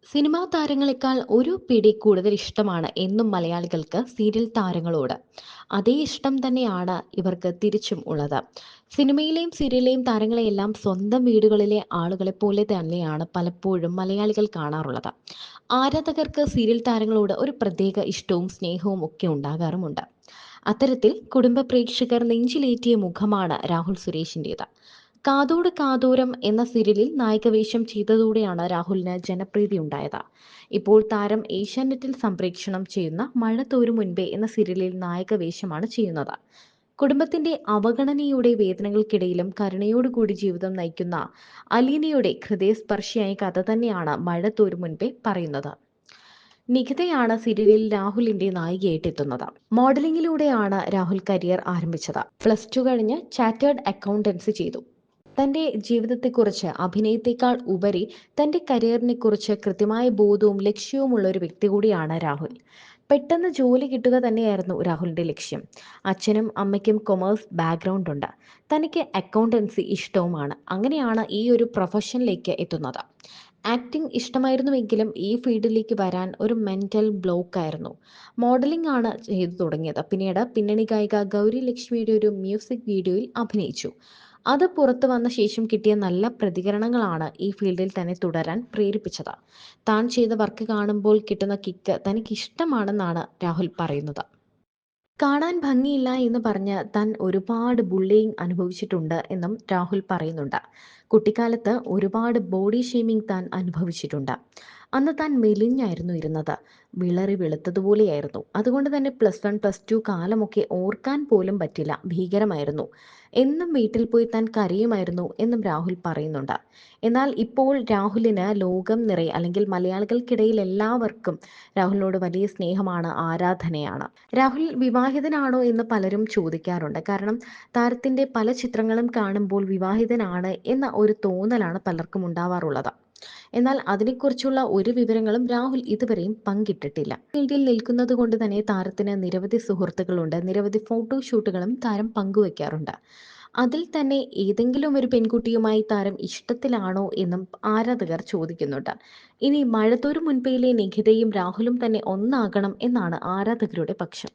Cinema താരങ്ങളെക്കാൾ ഒരു പിടി കൂടുതൽ ഇഷ്ടമാണ് എന്നും മലയാളികൾക്ക് സീരിയൽ താരങ്ങളോട്. അതേ ഇഷ്ടം തന്നെയാണ് ഇവർക്ക് തിരിച്ചും ഉള്ളത്. സിനിമയിലെയും സീരിയലിലെയും താരങ്ങളെയെല്ലാം സ്വന്തം വീടുകളിലെ ആളുകളെ പോലെ തന്നെയാണ് പലപ്പോഴും മലയാളികൾ കാണാറുള്ളത്. ആരാധകർക്ക് സീരിയൽ താരങ്ങളോട് ഒരു പ്രത്യേക ഇഷ്ടവും സ്നേഹവും ഒക്കെ ഉണ്ടാകാറുമുണ്ട്. അത്തരത്തിൽ കുടുംബ പ്രേക്ഷകർ നെഞ്ചിലേറ്റിയ മുഖമാണ് രാഹുൽ സുരേഷിൻ്റേത്. കാതോട് കാതോരം എന്ന സീരിയലിൽ നായികവേഷം ചെയ്തതോടെയാണ് രാഹുലിന് ജനപ്രീതി ഉണ്ടായത്. ഇപ്പോൾ താരം ഏഷ്യാനെറ്റിൽ സംപ്രേക്ഷണം ചെയ്യുന്ന മഴ തോരും മുൻപേ എന്ന സീരിയലിൽ നായകവേഷമാണ് ചെയ്യുന്നത്. കുടുംബത്തിന്റെ അവഗണനയുടെ വേദനകൾക്കിടയിലും കരുണയോടുകൂടി ജീവിതം നയിക്കുന്ന അലീനയുടെ ഹൃദയസ്പർശിയായ കഥ തന്നെയാണ് മഴ തോരും മുൻപേ പറയുന്നത്. നിഖിതയാണ് സീരിയലിൽ രാഹുലിന്റെ നായികയായിട്ട് എത്തുന്നത്. മോഡലിംഗിലൂടെയാണ് രാഹുൽ കരിയർ ആരംഭിച്ചത്. +2 കഴിഞ്ഞ് ചാർട്ടേഡ് അക്കൗണ്ടൻസി ചെയ്തു. തന്റെ ജീവിതത്തെക്കുറിച്ച് അഭിനയത്തെക്കാൾ ഉപരി തന്റെ കരിയറിനെക്കുറിച്ച് കൃത്യമായ ബോധവും ലക്ഷ്യവുമുള്ള ഒരു വ്യക്തി കൂടിയാണ് രാഹുൽ. പെട്ടെന്ന് ജോലി കിട്ടുക തന്നെയായിരുന്നു രാഹുലിന്റെ ലക്ഷ്യം. അച്ഛനും അമ്മയ്ക്കും കൊമേഴ്സ് ബാക്ക്ഗ്രൗണ്ട് ഉണ്ട്. തനിക്ക് അക്കൗണ്ടൻസി ഇഷ്ടവുമാണ്. അങ്ങനെയാണ് ഈ ഒരു പ്രൊഫഷനിലേക്ക് എത്തുന്നത്. ആക്ടിംഗ് ഇഷ്ടമായിരുന്നുവെങ്കിലും ഈ ഫീൽഡിലേക്ക് വരാൻ ഒരു മെന്റൽ ബ്ലോക്ക് ആയിരുന്നു. മോഡലിംഗ് ആണ് ചെയ്തു തുടങ്ങിയത്. പിന്നീട് പിന്നണി ഗായിക ഗൗരി ലക്ഷ്മിയുടെ ഒരു മ്യൂസിക് വീഡിയോയിൽ അഭിനയിച്ചു. അത് പുറത്തു വന്ന ശേഷം കിട്ടിയ നല്ല പ്രതികരണങ്ങളാണ് ഈ ഫീൽഡിൽ തന്നെ തുടരാൻ പ്രേരിപ്പിച്ചത്. താൻ ചെയ്ത വർക്ക് കാണുമ്പോൾ കിട്ടുന്ന കിക്ക് തനിക്കിഷ്ടമാണെന്നാണ് രാഹുൽ പറയുന്നത്. കാണാൻ ഭംഗിയില്ല എന്ന് പറഞ്ഞ് താൻ ഒരുപാട് ബുള്ളിയിങ് അനുഭവിച്ചിട്ടുണ്ട് എന്നും രാഹുൽ പറയുന്നുണ്ട്. കുട്ടിക്കാലത്ത് ഒരുപാട് ബോഡി ഷേമിംഗ് താൻ അനുഭവിച്ചിട്ടുണ്ട്. അന്ന് താൻ മെലിഞ്ഞായിരുന്നു ഇരുന്നത്. വിളറി വെളുത്തതുപോലെയായിരുന്നു. അതുകൊണ്ട് തന്നെ +1 +2 കാലമൊക്കെ ഓർക്കാൻ പോലും പറ്റില്ല. ഭീകരമായിരുന്നു. എന്നും വീട്ടിൽ പോയി താൻ കരയുമായിരുന്നു എന്നും രാഹുൽ പറയുന്നുണ്ട്. എന്നാൽ ഇപ്പോൾ രാഹുലിന് ലോകം നിറയെ അല്ലെങ്കിൽ മലയാളികൾക്കിടയിൽ എല്ലാവർക്കും രാഹുലിനോട് വലിയ സ്നേഹമാണ്, ആരാധനയാണ്. രാഹുൽ വിവാഹിതനാണോ എന്ന് പലരും ചോദിക്കാറുണ്ട്. കാരണം താരത്തിൻ്റെ പല ചിത്രങ്ങളും കാണുമ്പോൾ വിവാഹിതനാണ് എന്ന ഒരു തോന്നലാണ് പലർക്കും ഉണ്ടാവാറുള്ളത്. എന്നാൽ അതിനെക്കുറിച്ചുള്ള ഒരു വിവരങ്ങളും രാഹുൽ ഇതുവരെയും പങ്കിട്ടിട്ടില്ല. ഫീൽഡിൽ നിൽക്കുന്നത് കൊണ്ട് തന്നെ താരത്തിന് നിരവധി സുഹൃത്തുക്കളുണ്ട്. നിരവധി ഫോട്ടോഷൂട്ടുകളും താരം പങ്കുവയ്ക്കാറുണ്ട്. അതിൽ തന്നെ ഏതെങ്കിലും ഒരു പെൺകുട്ടിയുമായി താരം ഇഷ്ടത്തിലാണോ എന്നും ആരാധകർ ചോദിക്കുന്നുണ്ട്. ഇനി മഴത്തോരു മുൻപേയിലെ നിഖിതയും രാഹുലും തന്നെ ഒന്നാകണം എന്നാണ് ആരാധകരുടെ പക്ഷം.